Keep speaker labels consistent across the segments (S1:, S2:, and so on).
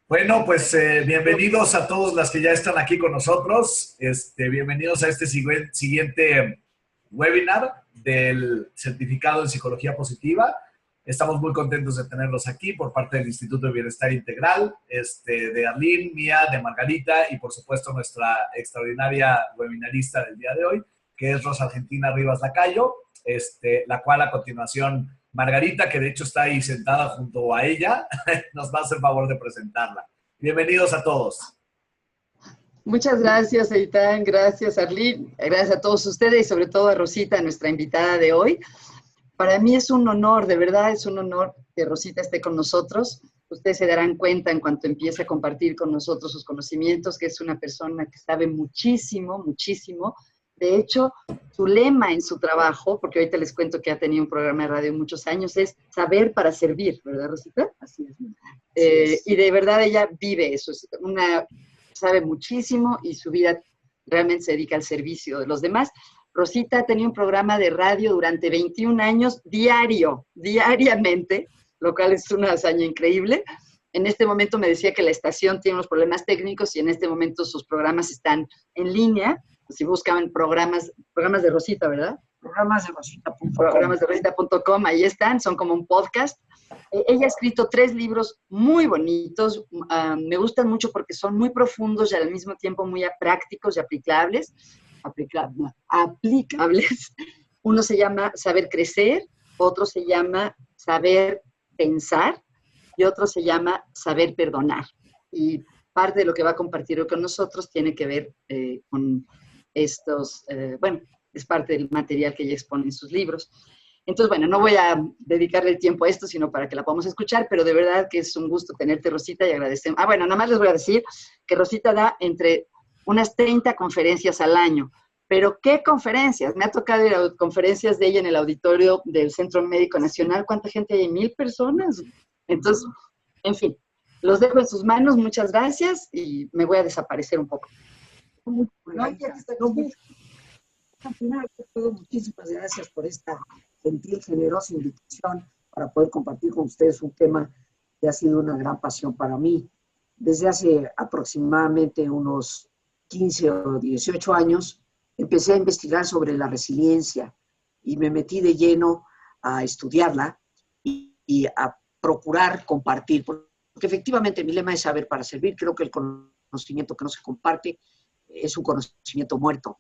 S1: Bueno, pues bienvenidos a todos las que ya están aquí con nosotros. Bienvenidos a este siguiente webinar del certificado en psicología positiva. Estamos muy contentos de tenerlos aquí por parte del Instituto de Bienestar Integral, de Arlene, mía, de Margarita y por supuesto nuestra extraordinaria webinarista del día de hoy, que es Rosa Argentina Rivas Lacayo, la cual a continuación Margarita, que de hecho está ahí sentada junto a ella, nos va a hacer favor de presentarla. Bienvenidos a todos.
S2: Muchas gracias, Eitan, gracias, Arlene, gracias a todos ustedes y sobre todo a Rosita, nuestra invitada de hoy. Para mí es un honor, de verdad es un honor que Rosita esté con nosotros. Ustedes se darán cuenta en cuanto empiece a compartir con nosotros sus conocimientos, que es una persona que sabe muchísimo, muchísimo. De hecho, su lema en su trabajo, porque ahorita les cuento que ha tenido un programa de radio muchos años, es saber para servir, ¿verdad, Rosita? Así es. Y de verdad ella vive eso, sabe muchísimo y su vida realmente se dedica al servicio de los demás. Rosita ha tenido un programa de radio durante 21 años diariamente, lo cual es una hazaña increíble. En este momento me decía que la estación tiene unos problemas técnicos y en este momento sus programas están en línea. Si buscan programas de Rosita, ¿verdad?
S3: Programas de Rosita.com.
S2: Programas de Rosita.com, ahí están, son como un podcast. Ella ha escrito 3 libros muy bonitos, me gustan mucho porque son muy profundos y al mismo tiempo muy prácticos y aplicables. Uno se llama Saber Crecer, otro se llama Saber Pensar y otro se llama Saber Perdonar. Y parte de lo que va a compartir hoy con nosotros tiene que ver con estos, es parte del material que ella expone en sus libros. Entonces, bueno, no voy a dedicarle el tiempo a esto, sino para que la podamos escuchar, pero de verdad que es un gusto tenerte, Rosita, y agradecemos. Bueno, nada más les voy a decir que Rosita da entre unas 30 conferencias al año. ¿Pero qué conferencias? Me ha tocado ir a conferencias de ella en el auditorio del Centro Médico Nacional. ¿Cuánta gente hay? 1,000 personas. Entonces, en fin, los dejo en sus manos. Muchas gracias y me voy a desaparecer un poco.
S3: Muchísimas gracias por esta gentil, generosa invitación para poder compartir con ustedes un tema que ha sido una gran pasión para mí. Desde hace aproximadamente unos 15 o 18 años, empecé a investigar sobre la resiliencia y me metí de lleno a estudiarla y a procurar compartir, porque efectivamente mi lema es saber para servir. Creo que el conocimiento que no se comparte es un conocimiento muerto.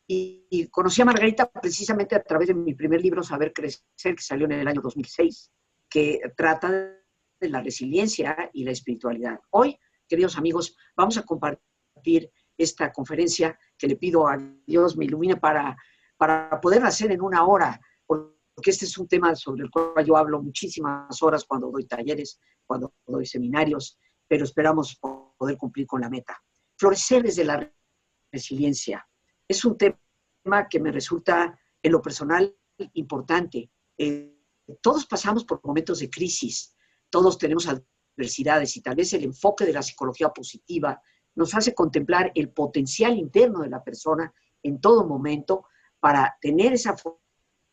S3: Y conocí a Margarita precisamente a través de mi primer libro, Saber Crecer, que salió en el año 2006, que trata de la resiliencia y la espiritualidad. Hoy, queridos amigos, vamos a compartir esta conferencia que le pido a Dios me ilumine para poder hacer en 1 hora, porque este es un tema sobre el cual yo hablo muchísimas horas cuando doy talleres, cuando doy seminarios, pero esperamos poder cumplir con la meta. Florecer desde la resiliencia es un tema que me resulta en lo personal importante. Todos pasamos por momentos de crisis, todos tenemos adversidades y tal vez el enfoque de la psicología positiva nos hace contemplar el potencial interno de la persona en todo momento para tener esa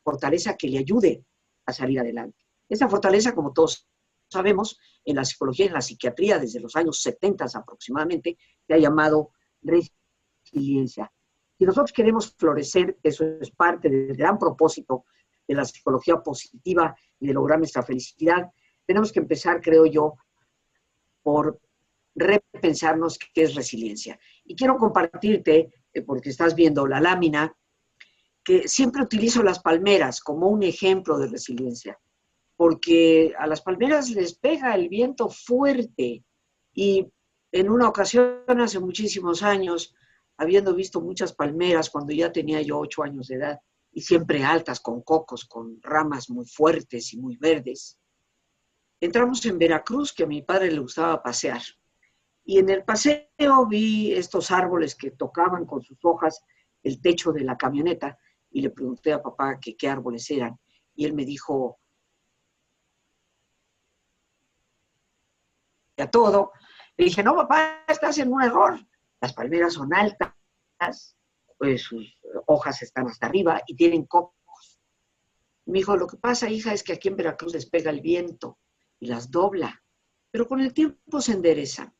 S3: fortaleza que le ayude a salir adelante. Esa fortaleza, como todos sabemos, en la psicología y en la psiquiatría desde los años 70 aproximadamente, se ha llamado resiliencia. Si nosotros queremos florecer, eso es parte del gran propósito de la psicología positiva y de lograr nuestra felicidad, tenemos que empezar, creo yo, por repensarnos qué es resiliencia. Y quiero compartirte, porque estás viendo la lámina, que siempre utilizo las palmeras como un ejemplo de resiliencia, porque a las palmeras les pega el viento fuerte. Y en una ocasión, hace muchísimos años, habiendo visto muchas palmeras cuando ya tenía yo 8 años de edad, y siempre altas, con cocos, con ramas muy fuertes y muy verdes, entramos en Veracruz, que a mi padre le gustaba pasear. Y en el paseo vi estos árboles que tocaban con sus hojas el techo de la camioneta y le pregunté a papá que qué árboles eran. Y él me dijo, a todo. Le dije, no, papá, estás en un error. Las palmeras son altas, pues sus hojas están hasta arriba y tienen cocos. Me dijo, lo que pasa, hija, es que aquí en Veracruz les pega el viento y las dobla, pero con el tiempo se enderezan.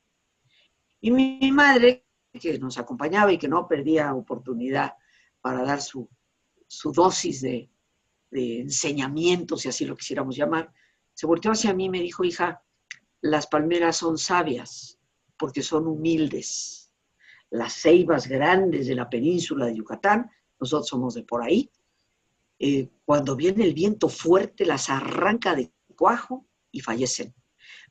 S3: Y mi madre, que nos acompañaba y que no perdía oportunidad para dar su dosis de enseñamiento, si así lo quisiéramos llamar, se volteó hacia mí y me dijo: hija, las palmeras son sabias porque son humildes. Las ceibas grandes de la península de Yucatán, nosotros somos de por ahí, cuando viene el viento fuerte las arranca de cuajo y fallecen.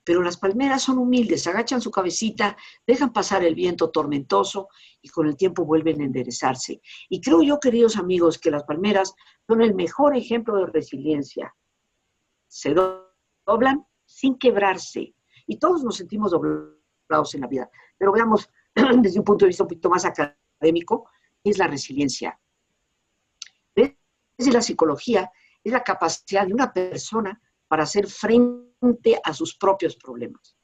S3: Pero las palmeras son humildes, agachan su cabecita, dejan pasar el viento tormentoso y con el tiempo vuelven a enderezarse. Y creo yo, queridos amigos, que las palmeras son el mejor ejemplo de resiliencia. Se doblan sin quebrarse. Y todos nos sentimos doblados en la vida. Pero veamos, desde un punto de vista un poquito más académico, ¿qué es la resiliencia? Desde la psicología, es la capacidad de una persona para hacer frente a sus propios problemas,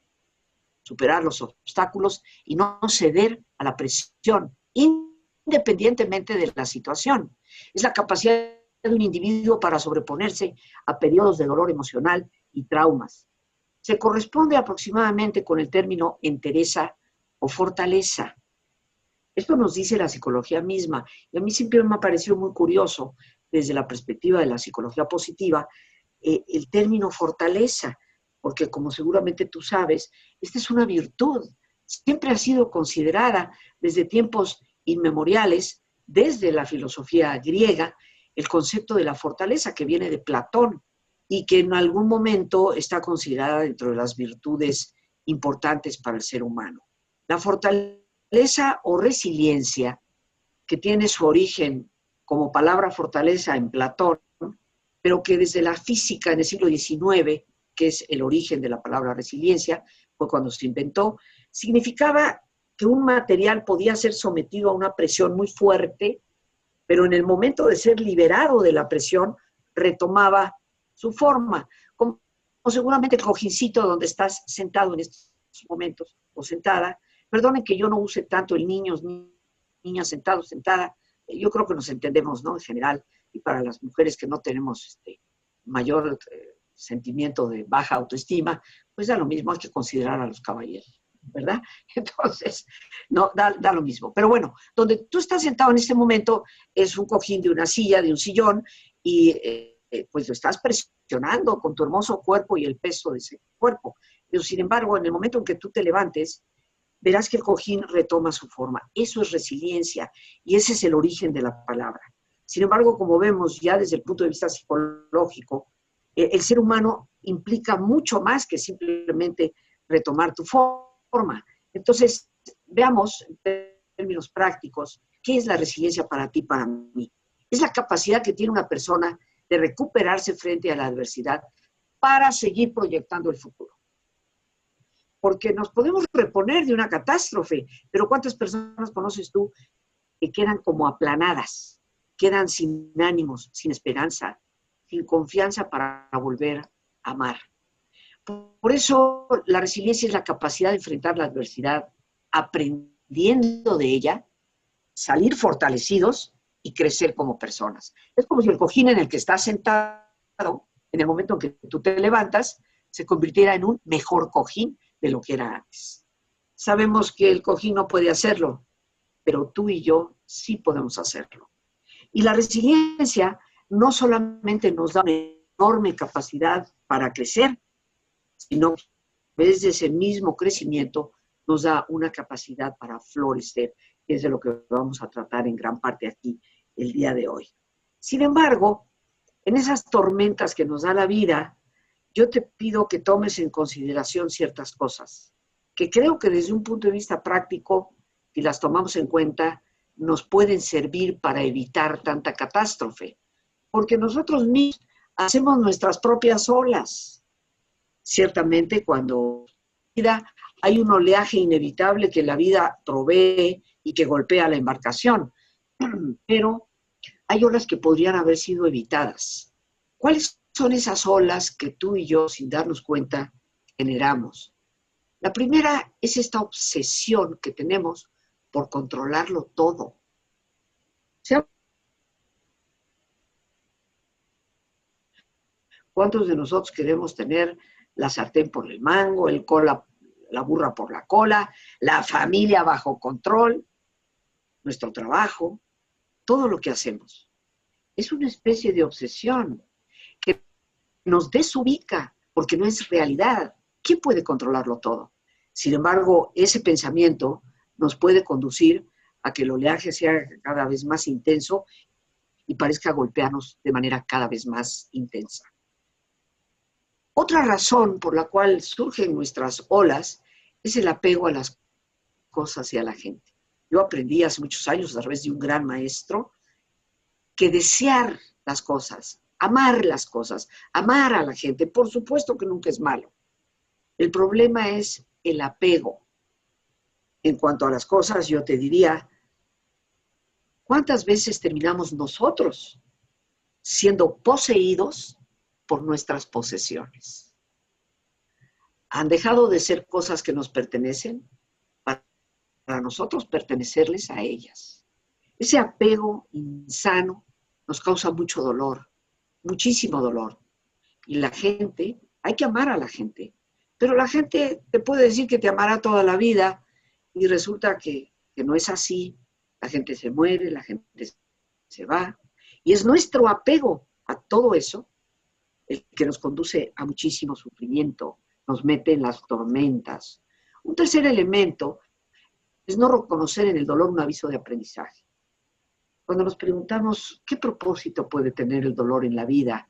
S3: superar los obstáculos y no ceder a la presión, independientemente de la situación. Es la capacidad de un individuo para sobreponerse a periodos de dolor emocional y traumas. Se corresponde aproximadamente con el término entereza o fortaleza. Esto nos dice la psicología misma, y a mí siempre me ha parecido muy curioso, desde la perspectiva de la psicología positiva, el término fortaleza, porque como seguramente tú sabes, esta es una virtud, siempre ha sido considerada desde tiempos inmemoriales, desde la filosofía griega, el concepto de la fortaleza que viene de Platón y que en algún momento está considerada dentro de las virtudes importantes para el ser humano. La fortaleza o resiliencia, que tiene su origen como palabra fortaleza en Platón, pero que desde la física en el siglo XIX, que es el origen de la palabra resiliencia, fue cuando se inventó, significaba que un material podía ser sometido a una presión muy fuerte, pero en el momento de ser liberado de la presión, retomaba su forma, como seguramente el cojincito donde estás sentado en estos momentos, o sentada. Perdonen que yo no use tanto el niños, niñas, sentados, sentada. Yo creo que nos entendemos, ¿no? En general, y para las mujeres que no tenemos mayor sentimiento de baja autoestima, pues da lo mismo, hay que considerar a los caballeros, ¿verdad? Entonces, no, da lo mismo. Pero bueno, donde tú estás sentado en este momento es un cojín de una silla, de un sillón, y pues lo estás presionando con tu hermoso cuerpo y el peso de ese cuerpo. Pero sin embargo, en el momento en que tú te levantes, verás que el cojín retoma su forma. Eso es resiliencia y ese es el origen de la palabra. Sin embargo, como vemos ya desde el punto de vista psicológico, el ser humano implica mucho más que simplemente retomar tu forma. Entonces, veamos en términos prácticos, ¿qué es la resiliencia para ti, para mí? Es la capacidad que tiene una persona de recuperarse frente a la adversidad para seguir proyectando el futuro. Porque nos podemos reponer de una catástrofe, pero ¿cuántas personas conoces tú que quedan como aplanadas, quedan sin ánimos, sin esperanza, sin confianza para volver a amar? Por eso la resiliencia es la capacidad de enfrentar la adversidad, aprendiendo de ella, salir fortalecidos y crecer como personas. Es como si el cojín en el que estás sentado, en el momento en que tú te levantas, se convirtiera en un mejor cojín de lo que era antes. Sabemos que el cojín no puede hacerlo, pero tú y yo sí podemos hacerlo. Y la resiliencia no solamente nos da una enorme capacidad para crecer, sino que desde ese mismo crecimiento nos da una capacidad para florecer, que es de lo que vamos a tratar en gran parte aquí el día de hoy. Sin embargo, en esas tormentas que nos da la vida, yo te pido que tomes en consideración ciertas cosas, que creo que desde un punto de vista práctico, si las tomamos en cuenta, nos pueden servir para evitar tanta catástrofe, porque nosotros mismos hacemos nuestras propias olas. Ciertamente cuando hay un oleaje inevitable que la vida provee y que golpea la embarcación, pero hay olas que podrían haber sido evitadas. ¿Cuáles son esas olas que tú y yo, sin darnos cuenta, generamos? La primera es esta obsesión que tenemos por controlarlo todo. ¿Cuántos de nosotros queremos tener la sartén por el mango, el la burra por la cola, la familia bajo control, nuestro trabajo, todo lo que hacemos. Es una especie de obsesión que nos desubica porque no es realidad. ¿Quién puede controlarlo todo? Sin embargo, ese pensamiento nos puede conducir a que el oleaje sea cada vez más intenso y parezca golpearnos de manera cada vez más intensa. Otra razón por la cual surgen nuestras olas es el apego a las cosas y a la gente. Yo aprendí hace muchos años a través de un gran maestro que desear las cosas, amar a la gente, por supuesto que nunca es malo. El problema es el apego. En cuanto a las cosas, yo te diría, ¿cuántas veces terminamos nosotros siendo poseídos por nuestras posesiones? Han dejado de ser cosas que nos pertenecen para nosotros pertenecerles a ellas. Ese apego insano nos causa mucho dolor, muchísimo dolor. Y la gente, hay que amar a la gente, pero la gente te puede decir que te amará toda la vida y resulta que no es así. La gente se muere, la gente se va. Y es nuestro apego a todo eso el que nos conduce a muchísimo sufrimiento, nos mete en las tormentas. Un tercer elemento es no reconocer en el dolor un aviso de aprendizaje. Cuando nos preguntamos qué propósito puede tener el dolor en la vida,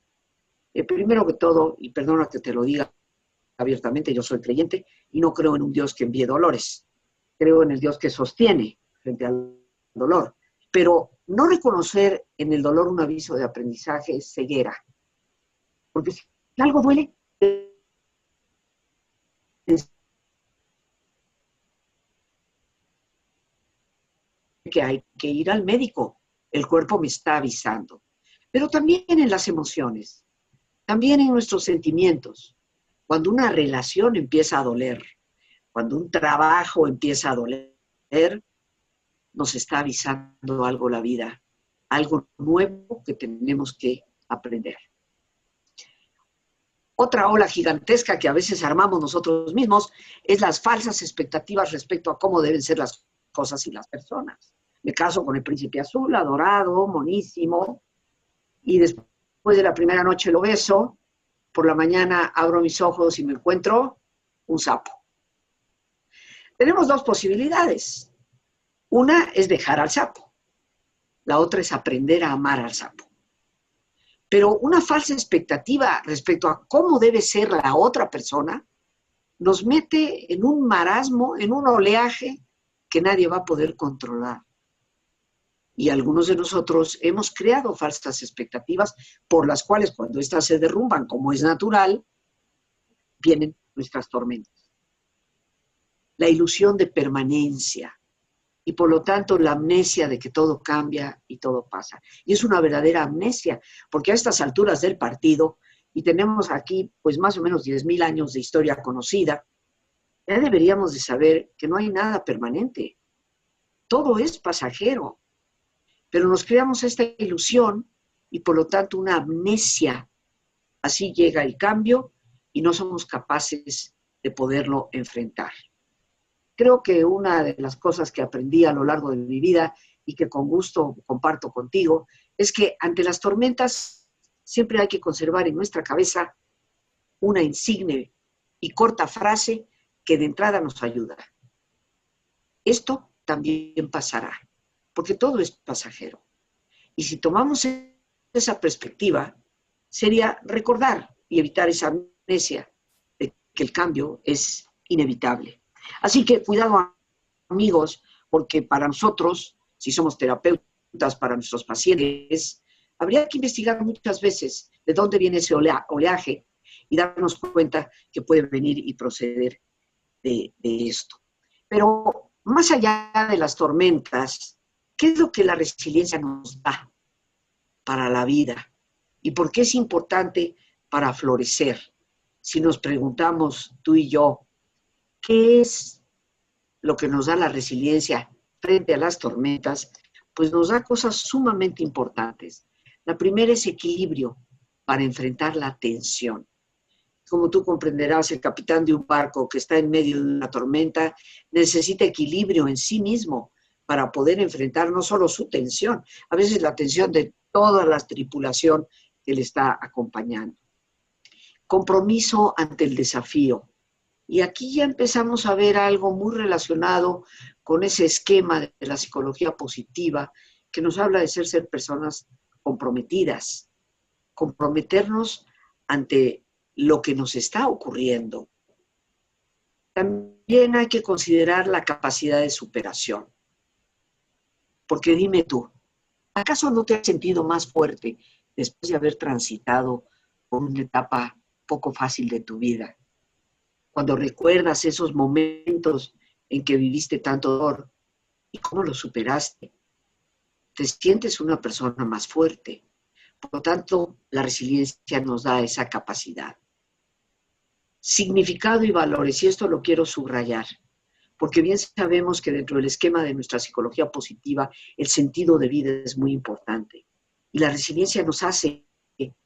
S3: primero que todo, y perdona que te lo diga abiertamente, yo soy creyente y no creo en un Dios que envíe dolores. Creo en el Dios que sostiene frente al dolor. Pero no reconocer en el dolor un aviso de aprendizaje es ceguera. Porque si algo duele, que hay que ir al médico. El cuerpo me está avisando. Pero también en las emociones, también en nuestros sentimientos. Cuando una relación empieza a doler, cuando un trabajo empieza a doler, nos está avisando algo la vida, algo nuevo que tenemos que aprender. Otra ola gigantesca que a veces armamos nosotros mismos es las falsas expectativas respecto a cómo deben ser las cosas y las personas. Me caso con el príncipe azul, adorado, monísimo, y después de la primera noche lo beso, por la mañana abro mis ojos y me encuentro un sapo. Tenemos dos posibilidades. Una es dejar al sapo. La otra es aprender a amar al sapo. Pero una falsa expectativa respecto a cómo debe ser la otra persona nos mete en un marasmo, en un oleaje que nadie va a poder controlar. Y algunos de nosotros hemos creado falsas expectativas por las cuales cuando éstas se derrumban, como es natural, vienen nuestras tormentas. La ilusión de permanencia y por lo tanto la amnesia de que todo cambia y todo pasa. Y es una verdadera amnesia, porque a estas alturas del partido, y tenemos aquí pues más o menos 10,000 años de historia conocida, ya deberíamos de saber que no hay nada permanente. Todo es pasajero. Pero nos creamos esta ilusión y por lo tanto una amnesia. Así llega el cambio y no somos capaces de poderlo enfrentar. Creo que una de las cosas que aprendí a lo largo de mi vida y que con gusto comparto contigo es que ante las tormentas siempre hay que conservar en nuestra cabeza una insigne y corta frase que de entrada nos ayuda. Esto también pasará, porque todo es pasajero. Y si tomamos esa perspectiva, sería recordar y evitar esa amnesia de que el cambio es inevitable. Así que cuidado, amigos, porque para nosotros, si somos terapeutas para nuestros pacientes, habría que investigar muchas veces de dónde viene ese oleaje y darnos cuenta que puede venir y proceder de esto. Pero más allá de las tormentas, ¿qué es lo que la resiliencia nos da para la vida? ¿Y por qué es importante para florecer? Si nos preguntamos tú y yo, ¿qué es lo que nos da la resiliencia frente a las tormentas? Pues nos da cosas sumamente importantes. La primera es equilibrio para enfrentar la tensión. Como tú comprenderás, el capitán de un barco que está en medio de una tormenta necesita equilibrio en sí mismo para poder enfrentar no solo su tensión, a veces la tensión de toda la tripulación que le está acompañando. Compromiso ante el desafío. Y aquí ya empezamos a ver algo muy relacionado con ese esquema de la psicología positiva que nos habla de ser personas comprometidas, comprometernos ante lo que nos está ocurriendo. También hay que considerar la capacidad de superación. Porque dime tú, ¿acaso no te has sentido más fuerte después de haber transitado por una etapa poco fácil de tu vida? Cuando recuerdas esos momentos en que viviste tanto dolor y cómo lo superaste, te sientes una persona más fuerte. Por lo tanto, la resiliencia nos da esa capacidad. Significado y valores, y esto lo quiero subrayar, porque bien sabemos que dentro del esquema de nuestra psicología positiva, el sentido de vida es muy importante. Y la resiliencia nos hace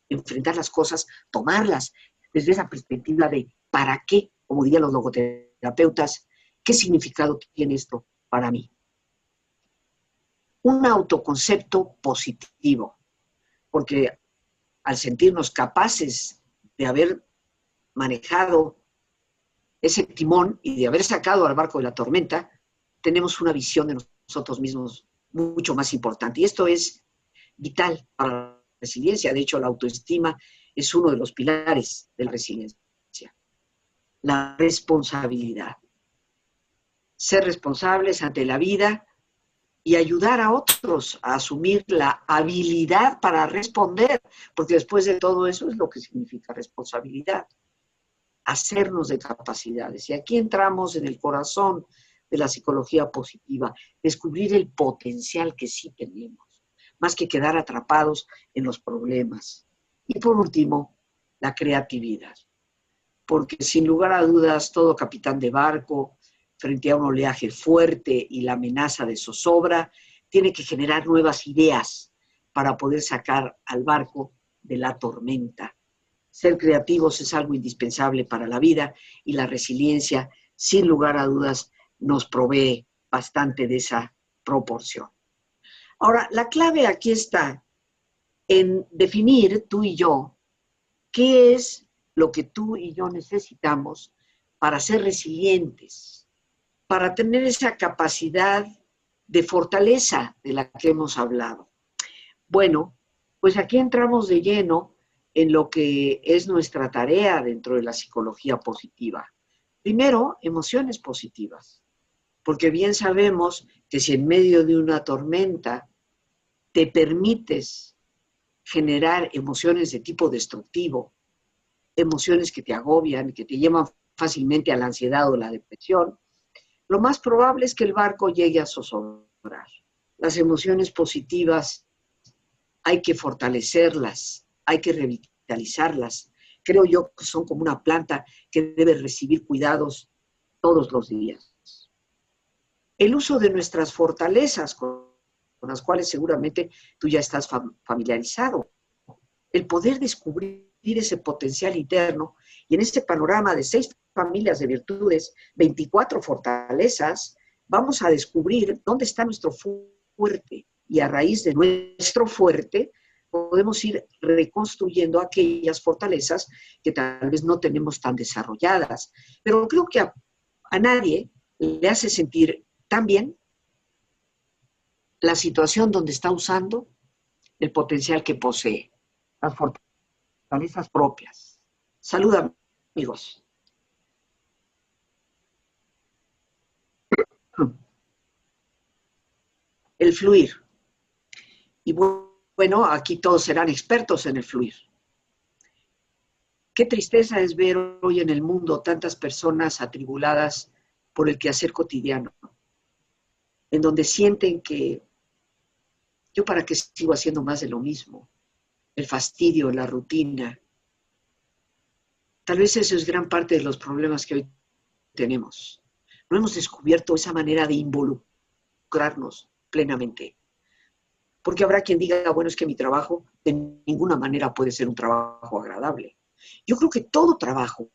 S3: enfrentar las cosas, tomarlas desde esa perspectiva de ¿para qué? Como dirían los logoterapeutas, ¿qué significado tiene esto para mí? Un autoconcepto positivo, porque al sentirnos capaces de haber manejado ese timón y de haber sacado al barco de la tormenta, tenemos una visión de nosotros mismos mucho más importante. Y esto es vital para la resiliencia. De hecho, la autoestima es uno de los pilares de la resiliencia. La responsabilidad. Ser responsables ante la vida y ayudar a otros a asumir la habilidad para responder, porque después de todo eso es lo que significa responsabilidad. Hacernos de capacidades. Y aquí entramos en el corazón de la psicología positiva, descubrir el potencial que sí tenemos, más que quedar atrapados en los problemas. Y por último, la creatividad. Porque sin lugar a dudas, todo capitán de barco, frente a un oleaje fuerte y la amenaza de zozobra, tiene que generar nuevas ideas para poder sacar al barco de la tormenta. Ser creativos es algo indispensable para la vida y la resiliencia, sin lugar a dudas, nos provee bastante de esa proporción. Ahora, la clave aquí está en definir tú y yo qué es lo que tú y yo necesitamos para ser resilientes, para tener esa capacidad de fortaleza de la que hemos hablado. Bueno, pues aquí entramos de lleno en lo que es nuestra tarea dentro de la psicología positiva. Primero, emociones positivas, porque bien sabemos que si en medio de una tormenta te permites generar emociones de tipo destructivo, emociones que te agobian, que te llevan fácilmente a la ansiedad o la depresión, lo más probable es que el barco llegue a zozobrar. Las emociones positivas hay que fortalecerlas, hay que revitalizarlas. Creo yo que son como una planta que debe recibir cuidados todos los días. El uso de nuestras fortalezas, con las cuales seguramente tú ya estás familiarizado. El poder descubrir ese potencial interno y en este panorama de 6 familias de virtudes, 24 fortalezas, vamos a descubrir dónde está nuestro fuerte y a raíz de nuestro fuerte podemos ir reconstruyendo aquellas fortalezas que tal vez no tenemos tan desarrolladas. Pero creo que a nadie le hace sentir tan bien la situación donde está usando el potencial que posee, las fortalezas propias. Salud, amigos. El fluir. Y bueno, aquí todos serán expertos en el fluir. Qué tristeza es ver hoy en el mundo tantas personas atribuladas por el quehacer cotidiano, en donde sienten que yo para qué sigo haciendo más de lo mismo, el fastidio, la rutina. Tal vez eso es gran parte de los problemas que hoy tenemos. No hemos descubierto esa manera de involucrarnos plenamente. Porque habrá quien diga, bueno, es que mi trabajo de ninguna manera puede ser un trabajo agradable. Yo creo que todo trabajo,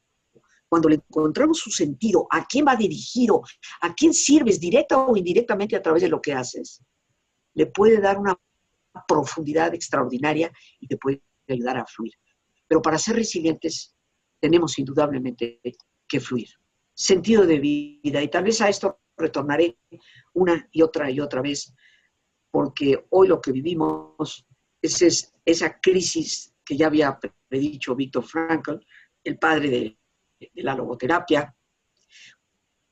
S3: cuando le encontramos su sentido, a quién va dirigido, a quién sirves directa o indirectamente a través de lo que haces, le puede dar una profundidad extraordinaria y te puede ayudar a fluir. Pero para ser resilientes tenemos indudablemente que fluir. Sentido de vida, y tal vez a esto retornaré una y otra vez, porque hoy lo que vivimos es esa crisis que ya había predicho Viktor Frankl, el padre de la logoterapia,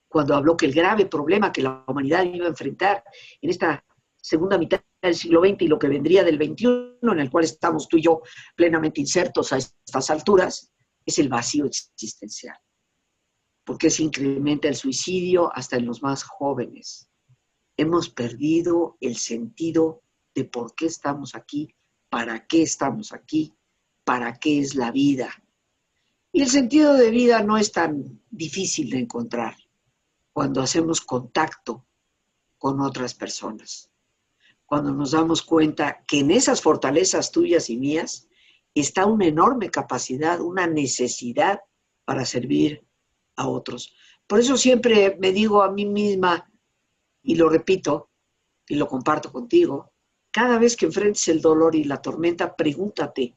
S3: cuando habló que el grave problema que la humanidad iba a enfrentar en esta segunda mitad del siglo XX y lo que vendría del XXI, en el cual estamos tú y yo plenamente insertos a estas alturas, es el vacío existencial. Porque se incrementa el suicidio hasta en los más jóvenes. Hemos perdido el sentido de por qué estamos aquí, para qué estamos aquí, para qué es la vida. Y el sentido de vida no es tan difícil de encontrar cuando hacemos contacto con otras personas. Cuando nos damos cuenta que en esas fortalezas tuyas y mías está una enorme capacidad, una necesidad para servir a otros. Por eso siempre me digo a mí misma, y lo repito, y lo comparto contigo, cada vez que enfrentes el dolor y la tormenta, pregúntate,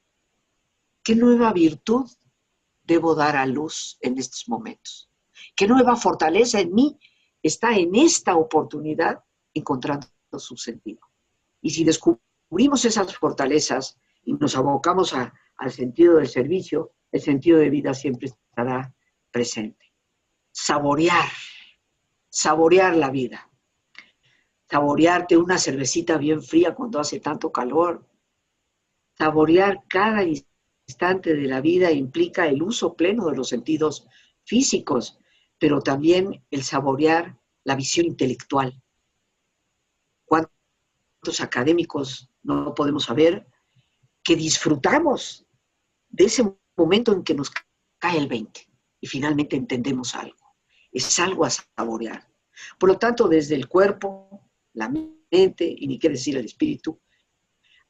S3: ¿qué nueva virtud debo dar a luz en estos momentos? ¿Qué nueva fortaleza en mí está en esta oportunidad encontrando su sentido? Y si descubrimos esas fortalezas y nos abocamos al sentido del servicio, el sentido de vida siempre estará presente. Saborear la vida. Saborearte una cervecita bien fría cuando hace tanto calor. Saborear cada instante de la vida implica el uso pleno de los sentidos físicos, pero también el saborear la visión intelectual. ¿Cuántos académicos no podemos saber que disfrutamos de ese momento en que nos cae el 20 y finalmente entendemos algo? Es algo a saborear. Por lo tanto, desde el cuerpo, la mente y ni qué decir el espíritu,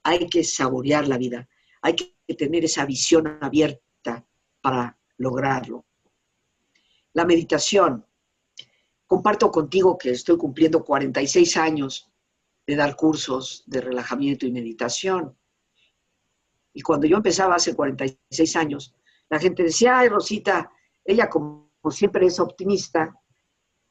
S3: hay que saborear la vida. Hay que tener esa visión abierta para lograrlo. La meditación. Comparto contigo que estoy cumpliendo 46 años de dar cursos de relajamiento y meditación. Y cuando yo empezaba hace 46 años, la gente decía, ay, Rosita, ella como siempre es optimista,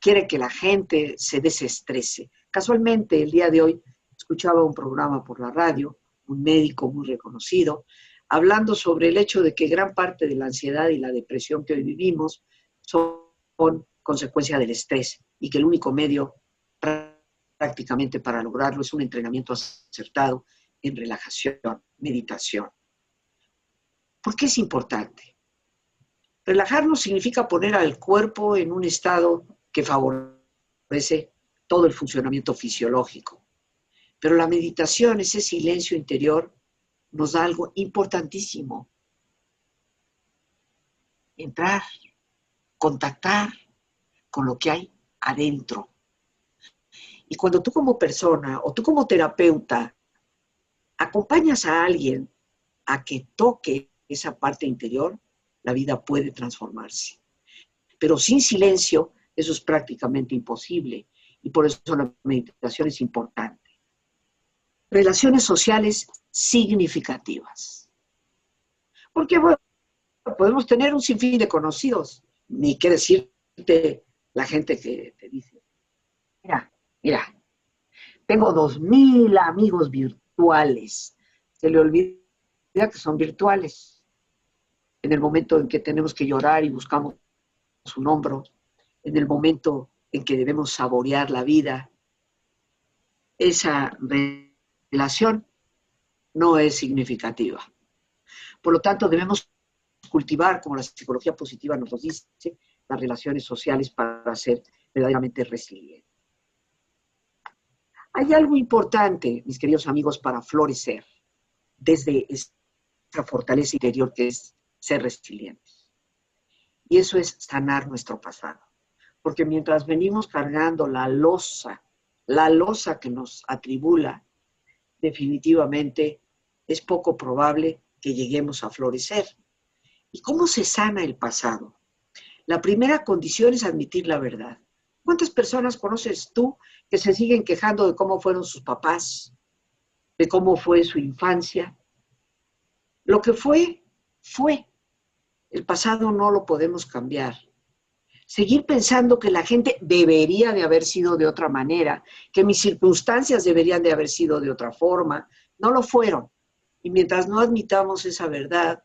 S3: quiere que la gente se desestrese. Casualmente, el día de hoy, escuchaba un programa por la radio, un médico muy reconocido, hablando sobre el hecho de que gran parte de la ansiedad y la depresión que hoy vivimos son consecuencia del estrés y que el único medio prácticamente para lograrlo es un entrenamiento acertado en relajación, meditación. ¿Por qué es importante? Relajarnos significa poner al cuerpo en un estado que favorece todo el funcionamiento fisiológico. Pero la meditación, ese silencio interior, nos da algo importantísimo. Entrar, contactar con lo que hay adentro. Y cuando tú como persona o tú como terapeuta acompañas a alguien a que toque esa parte interior, la vida puede transformarse. Pero sin silencio, eso es prácticamente imposible. Y por eso la meditación es importante. Relaciones sociales significativas. Porque bueno, podemos tener un sinfín de conocidos. Ni qué decirte la gente que te dice, mira, tengo 2,000 amigos virtuales. Se le olvida que son virtuales. En el momento en que tenemos que llorar y buscamos un hombro, en el momento en que debemos saborear la vida, esa relación no es significativa. Por lo tanto, debemos cultivar, como la psicología positiva nos lo dice, las relaciones sociales para ser verdaderamente resilientes. Hay algo importante, mis queridos amigos, para florecer desde esa fortaleza interior que es ser resilientes. Y eso es sanar nuestro pasado. Porque mientras venimos cargando la losa que nos atribula, definitivamente es poco probable que lleguemos a florecer. ¿Y cómo se sana el pasado? La primera condición es admitir la verdad. ¿Cuántas personas conoces tú que se siguen quejando de cómo fueron sus papás, de cómo fue su infancia? Lo que fue, fue. El pasado no lo podemos cambiar. Seguir pensando que la gente debería de haber sido de otra manera, que mis circunstancias deberían de haber sido de otra forma, no lo fueron. Y mientras no admitamos esa verdad,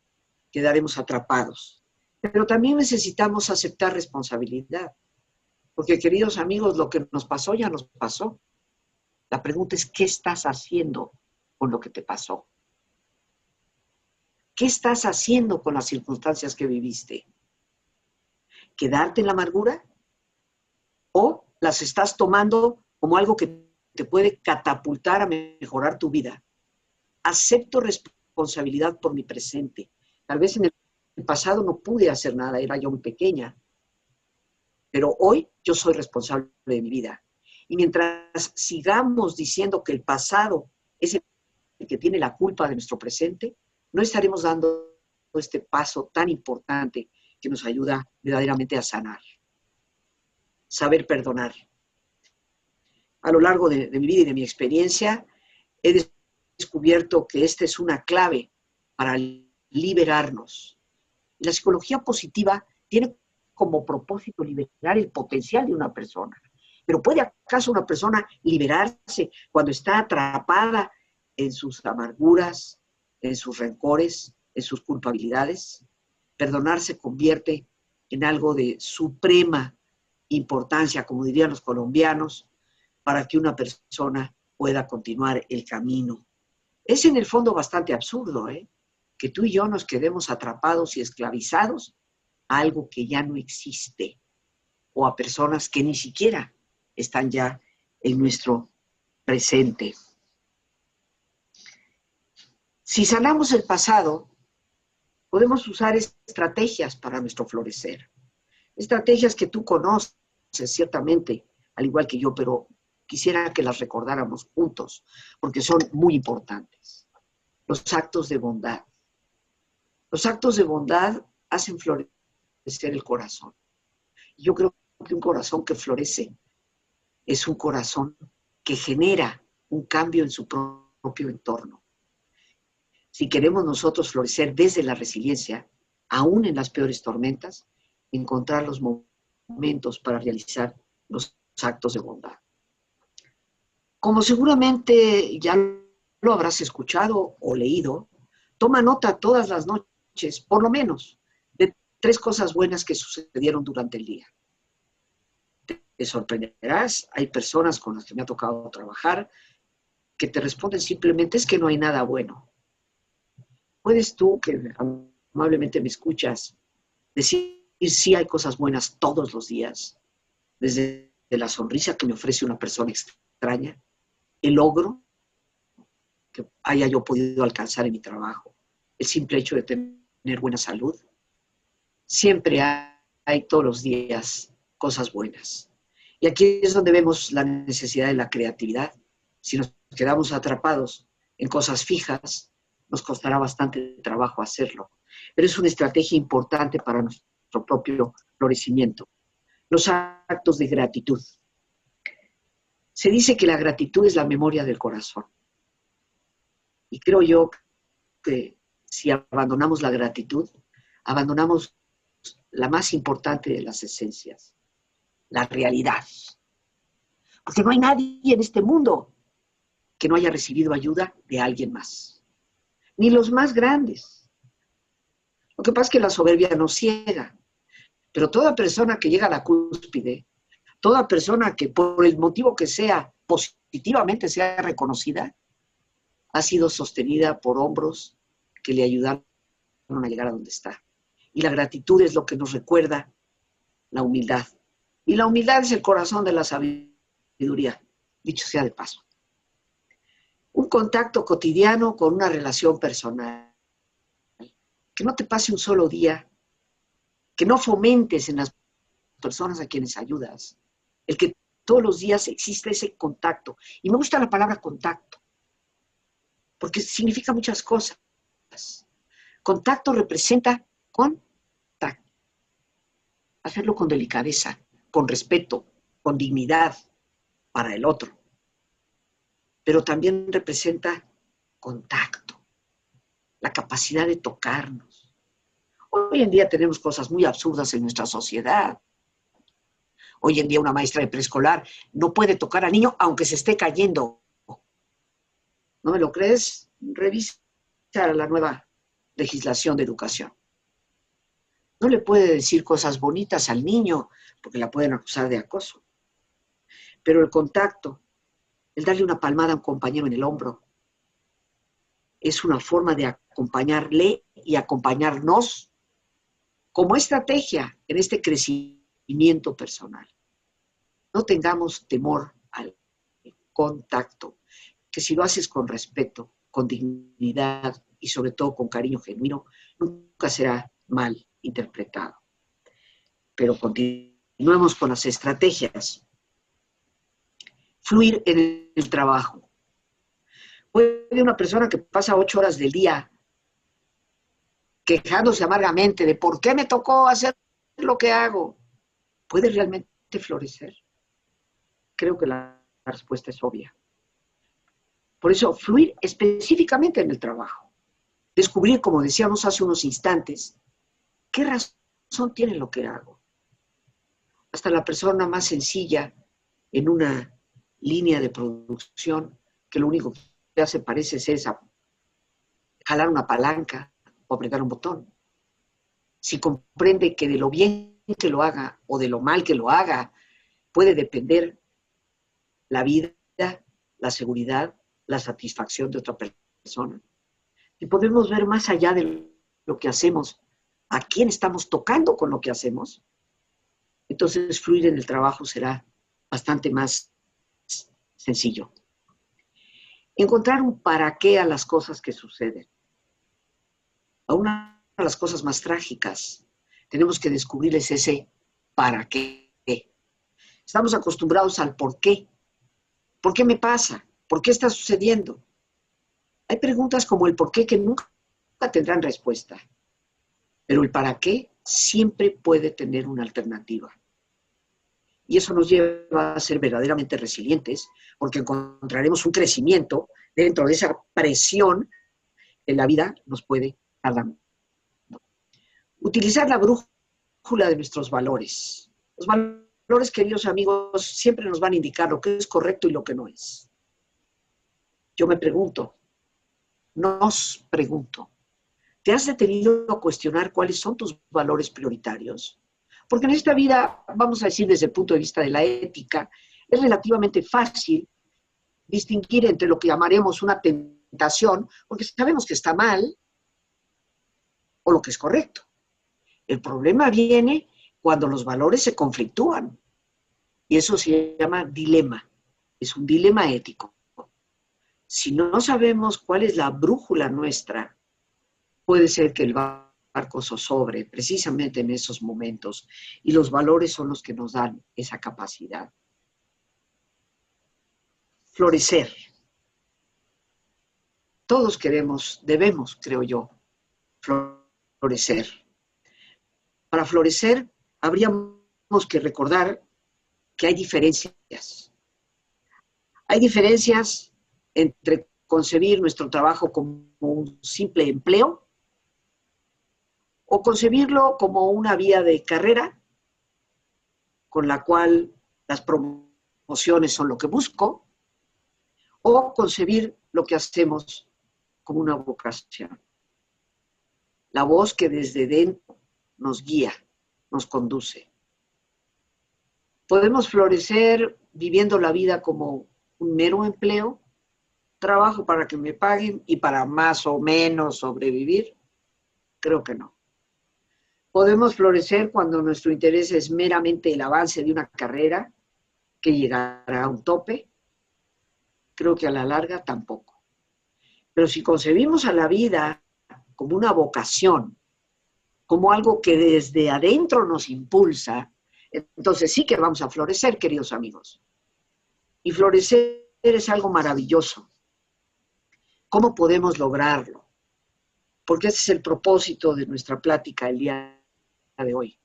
S3: quedaremos atrapados. Pero también necesitamos aceptar responsabilidad. Porque, queridos amigos, lo que nos pasó ya nos pasó. La pregunta es, ¿qué estás haciendo con lo que te pasó? ¿Qué estás haciendo con las circunstancias que viviste? ¿Quedarte en la amargura? ¿O las estás tomando como algo que te puede catapultar a mejorar tu vida? Acepto responsabilidad por mi presente. Tal vez en el pasado no pude hacer nada, era yo muy pequeña. Pero hoy yo soy responsable de mi vida. Y mientras sigamos diciendo que el pasado es el que tiene la culpa de nuestro presente, no estaremos dando este paso tan importante que nos ayuda verdaderamente a sanar. Saber perdonar. A lo largo de mi vida y de mi experiencia, he descubierto que esta es una clave para liberarnos. La psicología positiva tiene como propósito liberar el potencial de una persona. Pero ¿puede acaso una persona liberarse cuando está atrapada en sus amarguras, en sus rencores, en sus culpabilidades? Perdonar se convierte en algo de suprema importancia, como dirían los colombianos, para que una persona pueda continuar el camino. Es en el fondo bastante absurdo, que tú y yo nos quedemos atrapados y esclavizados a algo que ya no existe o a personas que ni siquiera están ya en nuestro presente. Si sanamos el pasado, podemos usar estrategias para nuestro florecer. Estrategias que tú conoces, ciertamente, al igual que yo, pero quisiera que las recordáramos juntos, porque son muy importantes. Los actos de bondad. Los actos de bondad hacen florecer el corazón. Yo creo que un corazón que florece es un corazón que genera un cambio en su propio entorno. Si queremos nosotros florecer desde la resiliencia, aún en las peores tormentas, encontrar los momentos para realizar los actos de bondad. Como seguramente ya lo habrás escuchado o leído, toma nota todas las noches, por lo menos, de 3 cosas buenas que sucedieron durante el día. Te sorprenderás, hay personas con las que me ha tocado trabajar que te responden simplemente, es que no hay nada bueno. Puedes tú, que amablemente me escuchas, decir sí hay cosas buenas todos los días, desde la sonrisa que me ofrece una persona extraña, el logro que haya yo podido alcanzar en mi trabajo, el simple hecho de tener buena salud. Siempre hay todos los días cosas buenas. Y aquí es donde vemos la necesidad de la creatividad. Si nos quedamos atrapados en cosas fijas, nos costará bastante trabajo hacerlo. Pero es una estrategia importante para nuestro propio florecimiento. Los actos de gratitud. Se dice que la gratitud es la memoria del corazón. Y creo yo que si abandonamos la gratitud, abandonamos la más importante de las esencias, la realidad. Porque no hay nadie en este mundo que no haya recibido ayuda de alguien más. Ni los más grandes. Lo que pasa es que la soberbia nos ciega. Pero toda persona que llega a la cúspide, toda persona que por el motivo que sea, positivamente sea reconocida, ha sido sostenida por hombros que le ayudaron a llegar a donde está. Y la gratitud es lo que nos recuerda la humildad. Y la humildad es el corazón de la sabiduría, dicho sea de paso. Un contacto cotidiano con una relación personal. Que no te pase un solo día, que no fomentes en las personas a quienes ayudas, el que todos los días existe ese contacto. Y me gusta la palabra contacto, porque significa muchas cosas. Contacto representa con tacto. Hacerlo con delicadeza, con respeto, con dignidad para el otro. Pero también representa contacto, la capacidad de tocarnos. Hoy en día tenemos cosas muy absurdas en nuestra sociedad. Hoy en día una maestra de preescolar no puede tocar al niño aunque se esté cayendo. ¿No me lo crees? Revisa la nueva legislación de educación. No le puede decir cosas bonitas al niño porque la pueden acusar de acoso. Pero el contacto, el darle una palmada a un compañero en el hombro, es una forma de acompañarle y acompañarnos como estrategia en este crecimiento personal. No tengamos temor al contacto, que si lo haces con respeto, con dignidad y sobre todo con cariño genuino, nunca será mal interpretado. Pero continuemos con las estrategias. Fluir en el trabajo. Puede una persona que pasa 8 horas del día quejándose amargamente de por qué me tocó hacer lo que hago, ¿puede realmente florecer? Creo que la respuesta es obvia. Por eso, fluir específicamente en el trabajo. Descubrir, como decíamos hace unos instantes, qué razón tiene lo que hago. Hasta la persona más sencilla en una línea de producción, que lo único que hace parece ser jalar una palanca o apretar un botón. Si comprende que de lo bien que lo haga o de lo mal que lo haga, puede depender la vida, la seguridad, la satisfacción de otra persona. Y podemos ver más allá de lo que hacemos, a quién estamos tocando con lo que hacemos. Entonces, fluir en el trabajo será bastante más sencillo. Encontrar un para qué a las cosas que suceden. A una de las cosas más trágicas, tenemos que descubrirles ese para qué. Estamos acostumbrados al por qué. ¿Por qué me pasa? ¿Por qué está sucediendo? Hay preguntas como el por qué que nunca tendrán respuesta, pero el para qué siempre puede tener una alternativa. Y eso nos lleva a ser verdaderamente resilientes, porque encontraremos un crecimiento dentro de esa presión que la vida nos puede dar dando. Utilizar la brújula de nuestros valores. Los valores, queridos amigos, siempre nos van a indicar lo que es correcto y lo que no es. Yo me pregunto, nos pregunto, ¿te has detenido a cuestionar cuáles son tus valores prioritarios? Porque en esta vida, vamos a decir desde el punto de vista de la ética, es relativamente fácil distinguir entre lo que llamaremos una tentación, porque sabemos que está mal, o lo que es correcto. El problema viene cuando los valores se conflictúan, y eso se llama dilema, es un dilema ético. Si no sabemos cuál es la brújula nuestra, puede ser que el barco zozobre precisamente en esos momentos, y los valores son los que nos dan esa capacidad. Florecer. Todos queremos, debemos, creo yo, florecer. Para florecer, habríamos que recordar que hay diferencias. Hay diferencias entre concebir nuestro trabajo como un simple empleo o concebirlo como una vía de carrera con la cual las promociones son lo que busco, o concebir lo que hacemos como una vocación. La voz que desde dentro nos guía, nos conduce. Podemos florecer viviendo la vida como un mero empleo, trabajo para que me paguen y para más o menos sobrevivir. Creo que no. Podemos florecer cuando nuestro interés es meramente el avance de una carrera que llegará a un tope. Creo que a la larga tampoco. Pero si concebimos a la vida como una vocación, como algo que desde adentro nos impulsa, entonces sí que vamos a florecer, queridos amigos. Y florecer es algo maravilloso. ¿Cómo podemos lograrlo? porque ese es el propósito de nuestra plática el día de hoy,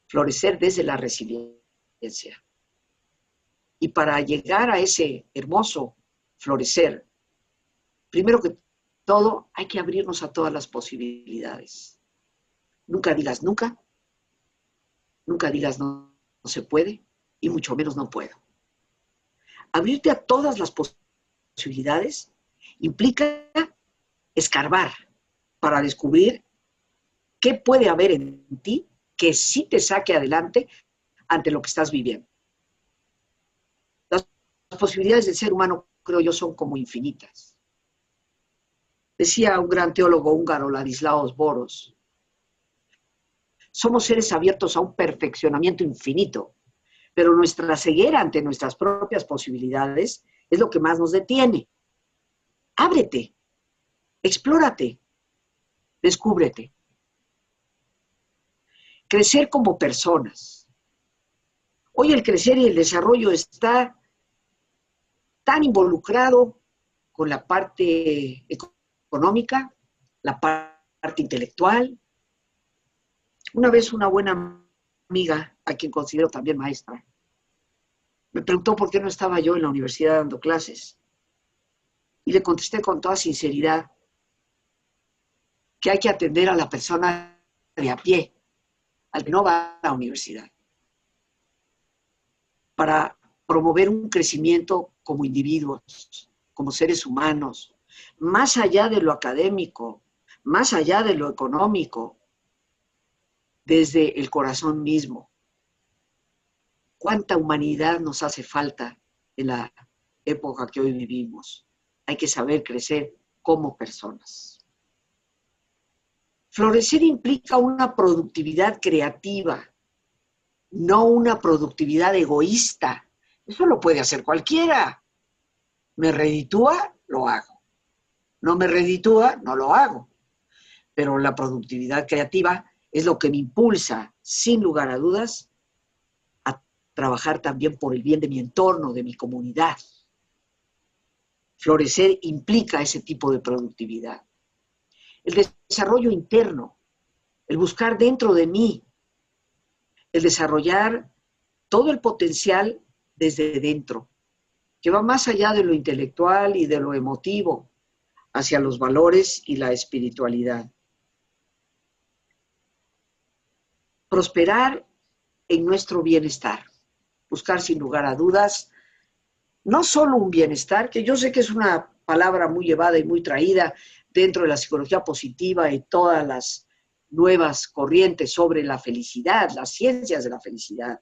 S3: florecer desde la resiliencia. Y para llegar a ese hermoso florecer, primero que todo hay que abrirnos a todas las posibilidades. Nunca digas nunca, nunca digas no, no se puede, y mucho menos no puedo. Abrirte a todas las posibilidades implica escarbar para descubrir qué puede haber en ti que sí te saque adelante ante lo que estás viviendo. Las posibilidades del ser humano, creo yo, son como infinitas. Decía un gran teólogo húngaro, Ladislaos Boros, somos seres abiertos a un perfeccionamiento infinito, pero nuestra ceguera ante nuestras propias posibilidades es lo que más nos detiene. Ábrete, explórate, descúbrete. Crecer como personas. Hoy el crecer y el desarrollo está tan involucrado con la parte económica, la parte intelectual. Una vez una buena amiga, a quien considero también maestra, me preguntó por qué no estaba yo en la universidad dando clases. Y le contesté con toda sinceridad que hay que atender a la persona de a pie, al que no va a la universidad, para promover un crecimiento como individuos, como seres humanos, más allá de lo académico, más allá de lo económico, desde el corazón mismo. ¿Cuánta humanidad nos hace falta en la época que hoy vivimos? Hay que saber crecer como personas. Florecer implica una productividad creativa, no una productividad egoísta. Eso lo puede hacer cualquiera. ¿Me reditúa? Lo hago. No me reditúa, no lo hago. Pero la productividad creativa es lo que me impulsa, sin lugar a dudas, a trabajar también por el bien de mi entorno, de mi comunidad. Florecer implica ese tipo de productividad. El desarrollo interno, el buscar dentro de mí, el desarrollar todo el potencial desde dentro, que va más allá de lo intelectual y de lo emotivo, hacia los valores y la espiritualidad. Prosperar en nuestro bienestar, buscar sin lugar a dudas, no solo un bienestar, que yo sé que es una palabra muy llevada y muy traída dentro de la psicología positiva y todas las nuevas corrientes sobre la felicidad, las ciencias de la felicidad,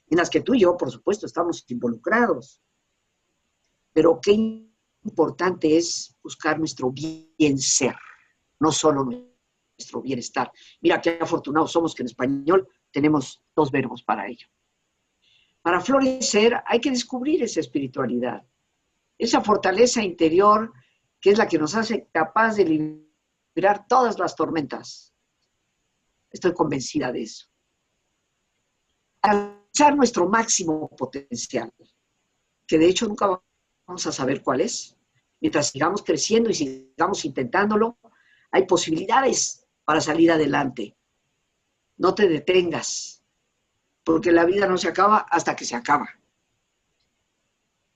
S3: en las que tú y yo, por supuesto, estamos involucrados. Pero qué importante es buscar nuestro bien ser, no solo nuestro bienestar. Mira qué afortunados somos que en español tenemos dos verbos para ello. Para florecer hay que descubrir esa espiritualidad, esa fortaleza interior que es la que nos hace capaz de liberar todas las tormentas. Estoy convencida de eso. Alcanzar nuestro máximo potencial, que de hecho nunca vamos a saber cuál es. Mientras sigamos creciendo y sigamos intentándolo, hay posibilidades para salir adelante. No te detengas, porque la vida no se acaba hasta que se acaba.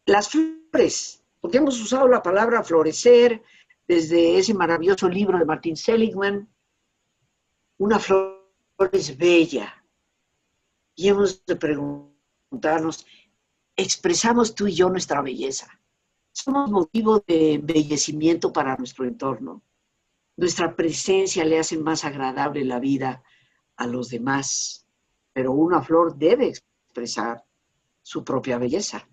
S3: Las flores, porque hemos usado la palabra florecer desde ese maravilloso libro de Martin Seligman. Una flor es bella y hemos de preguntarnos, ¿expresamos tú y yo nuestra belleza? ¿Somos motivo de embellecimiento para nuestro entorno? Nuestra presencia le hace más agradable la vida a los demás, pero una flor debe expresar su propia belleza.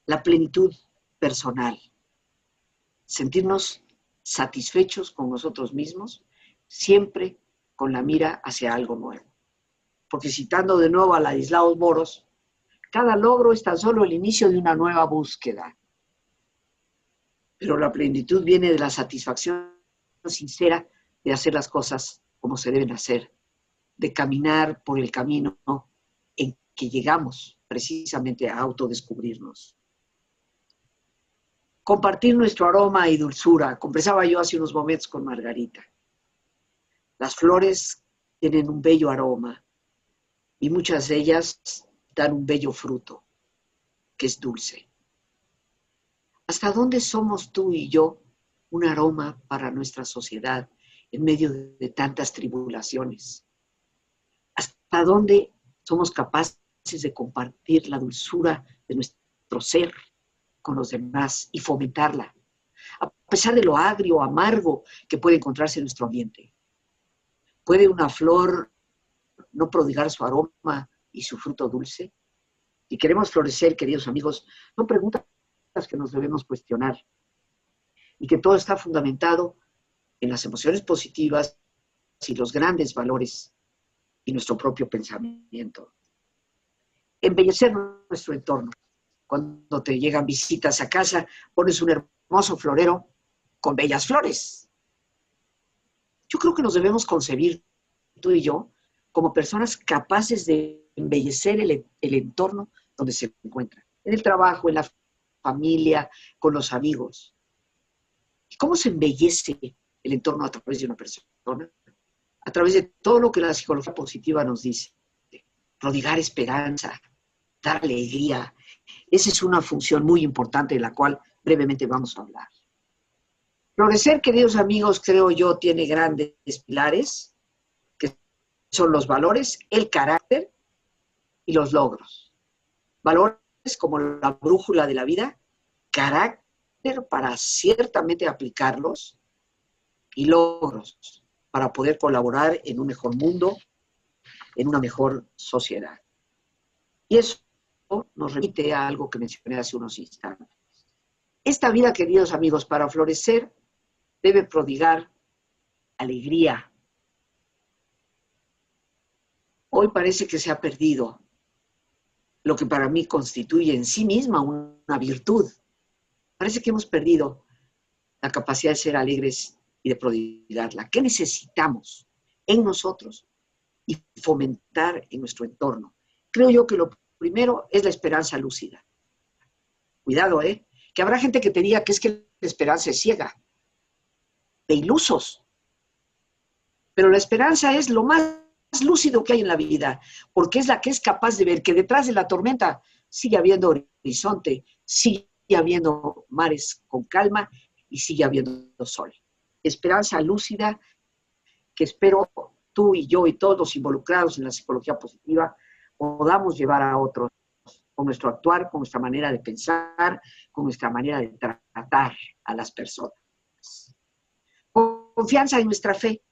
S3: La plenitud personal, sentirnos satisfechos con nosotros mismos, siempre con la mira hacia algo nuevo. Porque citando de nuevo a Ladislaos Boros, cada logro es tan solo el inicio de una nueva búsqueda. Pero la plenitud viene de la satisfacción sincera de hacer las cosas como se deben hacer, de caminar por el camino en que llegamos precisamente a autodescubrirnos. Compartir nuestro aroma y dulzura. Conversaba yo hace unos momentos con Margarita. Las flores tienen un bello aroma y muchas de ellas dan un bello fruto, que es dulce. ¿Hasta dónde somos tú y yo un aroma para nuestra sociedad en medio de tantas tribulaciones? ¿Hasta dónde somos capaces de compartir la dulzura de nuestro ser con los demás y fomentarla, a pesar de lo agrio o amargo que puede encontrarse en nuestro ambiente? ¿Puede una flor no prodigar su aroma y su fruto dulce? Si queremos florecer, queridos amigos, son preguntas que nos debemos cuestionar y que todo está fundamentado en las emociones positivas y los grandes valores y nuestro propio pensamiento. Embellecer nuestro entorno. Cuando te llegan visitas a casa, pones un hermoso florero con bellas flores. Yo creo que nos debemos concebir, tú y yo, como personas capaces de embellecer el entorno donde se encuentran. En el trabajo, en la familia, con los amigos. ¿Y cómo se embellece el entorno a través de una persona? A través de todo lo que la psicología positiva nos dice. Prodigar esperanza, dar alegría. Esa es una función muy importante de la cual brevemente vamos a hablar. Florecer, queridos amigos, creo yo, tiene grandes pilares, que son los valores, el carácter y los logros. Valores como la brújula de la vida, carácter para ciertamente aplicarlos y logros para poder colaborar en un mejor mundo, en una mejor sociedad. Y eso nos remite a algo que mencioné hace unos instantes. Esta vida, queridos amigos, para florecer, debe prodigar alegría. Hoy parece que se ha perdido lo que para mí constituye en sí misma una virtud. Parece que hemos perdido la capacidad de ser alegres y de prodigarla. ¿Qué necesitamos en nosotros y fomentar en nuestro entorno? Creo yo que lo primero es la esperanza lúcida. Cuidado, que habrá gente que te diga que es que la esperanza es ciega, de ilusos. Pero la esperanza es lo más lúcido que hay en la vida, porque es la que es capaz de ver que detrás de la tormenta sigue habiendo horizonte, sigue habiendo mares con calma y sigue habiendo sol. Esperanza lúcida que espero tú y yo y todos los involucrados en la psicología positiva podamos llevar a otros con nuestro actuar, con nuestra manera de pensar, con nuestra manera de tratar a las personas. Confianza en nuestra fe,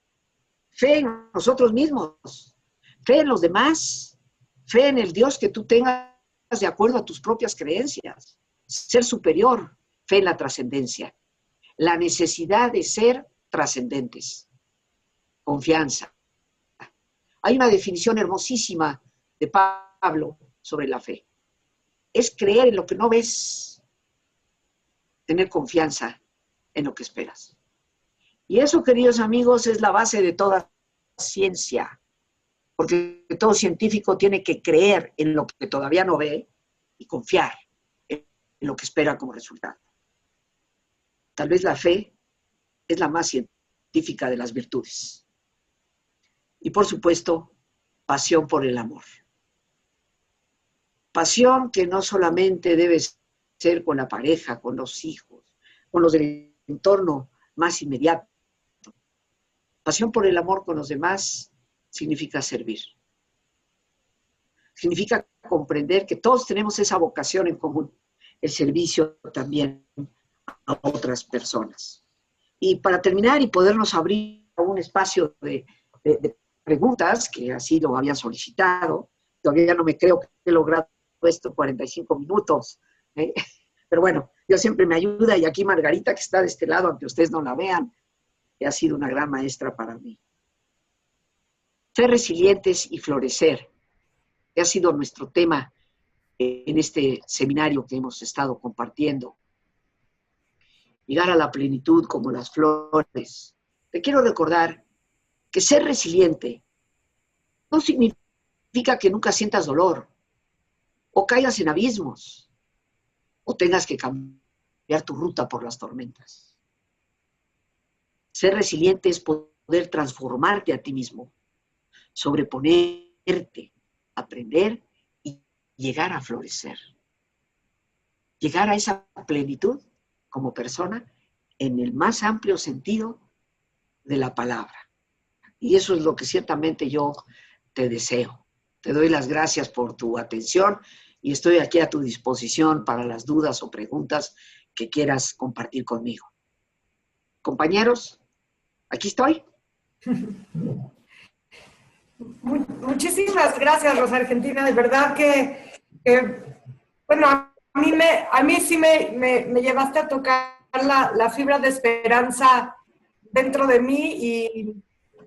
S3: fe en nosotros mismos, fe en los demás, fe en el Dios que tú tengas de acuerdo a tus propias creencias, ser superior, fe en la trascendencia, la necesidad de ser trascendentes, confianza. Hay una definición hermosísima de Pablo sobre la fe. Es creer en lo que no ves, tener confianza en lo que esperas. Y eso, queridos amigos, es la base de toda ciencia, porque todo científico tiene que creer en lo que todavía no ve y confiar en lo que espera como resultado. Tal vez la fe es la más científica de las virtudes. Y por supuesto, pasión por el amor. Pasión que no solamente debe ser con la pareja, con los hijos, con los del entorno más inmediato. Pasión por el amor con los demás significa servir. Significa comprender que todos tenemos esa vocación en común, el servicio también a otras personas. Y para terminar y podernos abrir a un espacio de preguntas, que así lo habían solicitado, todavía no me creo que he logrado esto 45 minutos, pero bueno, Dios siempre me ayuda, y aquí Margarita, que está de este lado, aunque ustedes no la vean, que ha sido una gran maestra para mí. Ser resilientes y florecer, que ha sido nuestro tema en este seminario que hemos estado compartiendo. Llegar a la plenitud como las flores. Te quiero recordar que ser resiliente no significa que nunca sientas dolor, o caigas en abismos, o tengas que cambiar cambiar tu ruta por las tormentas. Ser resiliente es poder transformarte a ti mismo, sobreponerte, aprender y llegar a florecer. Llegar a esa plenitud como persona en el más amplio sentido de la palabra. Y eso es lo que ciertamente yo te deseo. Te doy las gracias por tu atención y estoy aquí a tu disposición para las dudas o preguntas que quieras compartir conmigo. Compañeros, aquí estoy.
S4: Muchísimas gracias, Rosa Argentina. De verdad que bueno, a mí sí me llevaste a tocar la fibra de esperanza dentro de mí y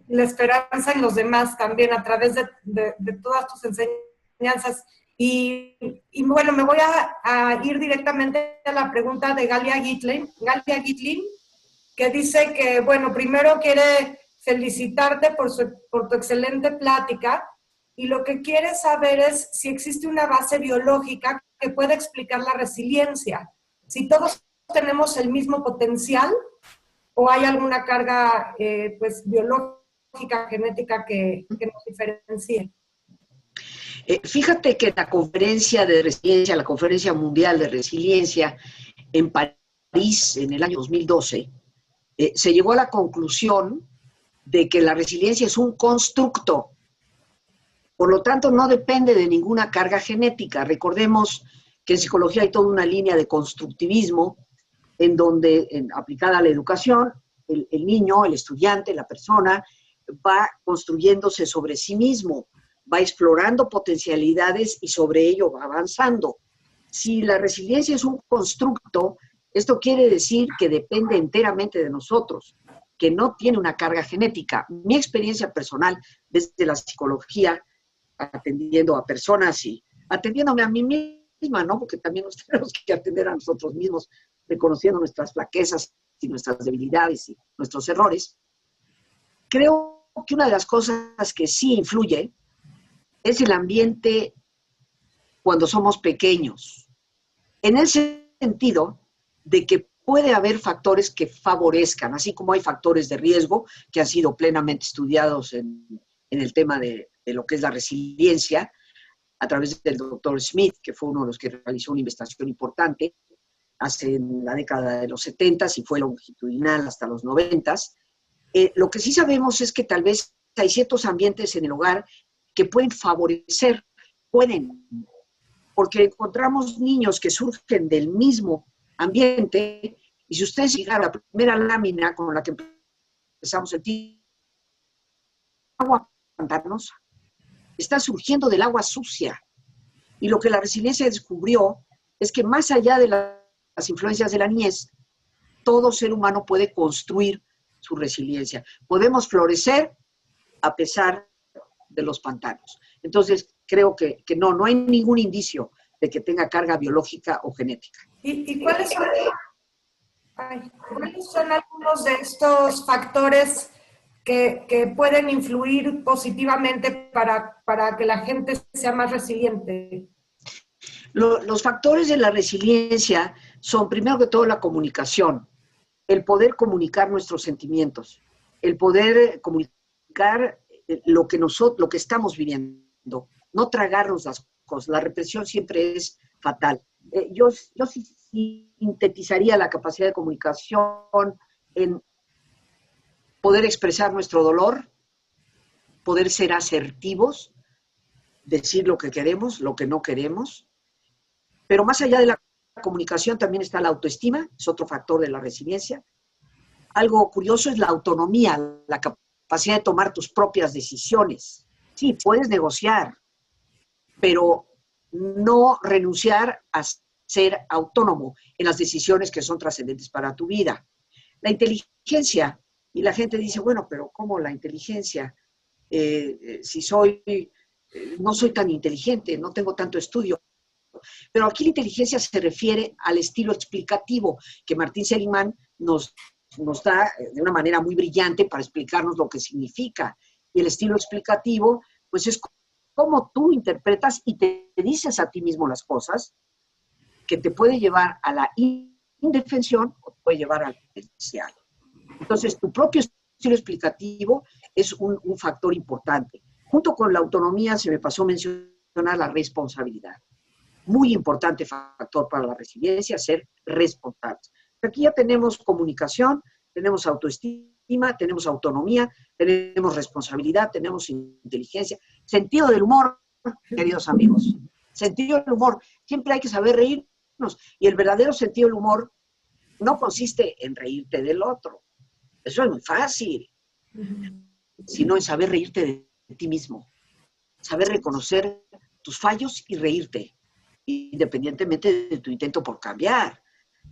S4: la esperanza en los demás también a través de todas tus enseñanzas. Y bueno, me voy a ir directamente a la pregunta de Galia Gitlin, que dice que, bueno, primero quiere felicitarte por tu excelente plática y lo que quiere saber es si existe una base biológica que pueda explicar la resiliencia. Si todos tenemos el mismo potencial o hay alguna carga pues, biológica, genética que nos diferencie.
S3: Fíjate que la conferencia de resiliencia, la conferencia mundial de resiliencia en París en el año 2012, se llegó a la conclusión de que la resiliencia es un constructo, por lo tanto no depende de ninguna carga genética. Recordemos que en psicología hay toda una línea de constructivismo en donde, aplicada a la educación, el niño, el estudiante, la persona, va construyéndose sobre sí mismo, va explorando potencialidades y sobre ello va avanzando. Si la resiliencia es un constructo, esto quiere decir que depende enteramente de nosotros, que no tiene una carga genética. Mi experiencia personal desde la psicología, atendiendo a personas y atendiéndome a mí misma, ¿no? Porque también nos tenemos que atender a nosotros mismos, reconociendo nuestras flaquezas y nuestras debilidades y nuestros errores. Creo que una de las cosas que sí influye es el ambiente cuando somos pequeños. En el sentido de que puede haber factores que favorezcan, así como hay factores de riesgo que han sido plenamente estudiados en el tema de lo que es la resiliencia, a través del doctor Smith, que fue uno de los que realizó una investigación importante hace en la década de los 70 y fue longitudinal hasta los 90. Lo que sí sabemos es que tal vez hay ciertos ambientes en el hogar que pueden favorecer, porque encontramos niños que surgen del mismo ambiente, y si ustedes llegaron a la primera lámina con la que empezamos el agua pantanosa, está surgiendo del agua sucia, y lo que la resiliencia descubrió es que más allá de las influencias de la niñez, todo ser humano puede construir su resiliencia. Podemos florecer a pesar de los pantanos. Entonces, creo que no hay ningún indicio de que tenga carga biológica o genética.
S4: ¿Y cuáles son algunos de estos factores que pueden influir positivamente para que la gente sea más resiliente?
S3: Los factores de la resiliencia son, primero que todo, la comunicación, el poder comunicar nuestros sentimientos, el poder comunicar lo que estamos viviendo, no tragarnos las cosas. La represión siempre es fatal. Yo sintetizaría la capacidad de comunicación en poder expresar nuestro dolor, poder ser asertivos, decir lo que queremos, lo que no queremos. Pero más allá de la comunicación también está la autoestima, es otro factor de la resiliencia. Algo curioso es la autonomía, la capacidad de tomar tus propias decisiones. Sí, puedes negociar, pero no renunciar a ser autónomo en las decisiones que son trascendentes para tu vida. La inteligencia, y la gente dice, bueno, pero ¿cómo la inteligencia? No soy tan inteligente, no tengo tanto estudio. Pero aquí la inteligencia se refiere al estilo explicativo que Martin Seligman nos da de una manera muy brillante para explicarnos lo que significa. Y el estilo explicativo, pues es cómo tú interpretas y te dices a ti mismo las cosas, que te puede llevar a la indefensión o te puede llevar al potencial. Entonces, tu propio estilo explicativo es un factor importante. Junto con la autonomía, se me pasó a mencionar la responsabilidad. Muy importante factor para la resiliencia, ser responsables. Aquí ya tenemos comunicación, tenemos autoestima, tenemos autonomía, tenemos responsabilidad, tenemos inteligencia, sentido del humor, queridos amigos. Sentido del humor. Siempre hay que saber reírnos. Y el verdadero sentido del humor no consiste en reírte del otro. Eso es muy fácil. Sino en saber reírte de ti mismo. Saber reconocer tus fallos y reírte, independientemente de tu intento por cambiar,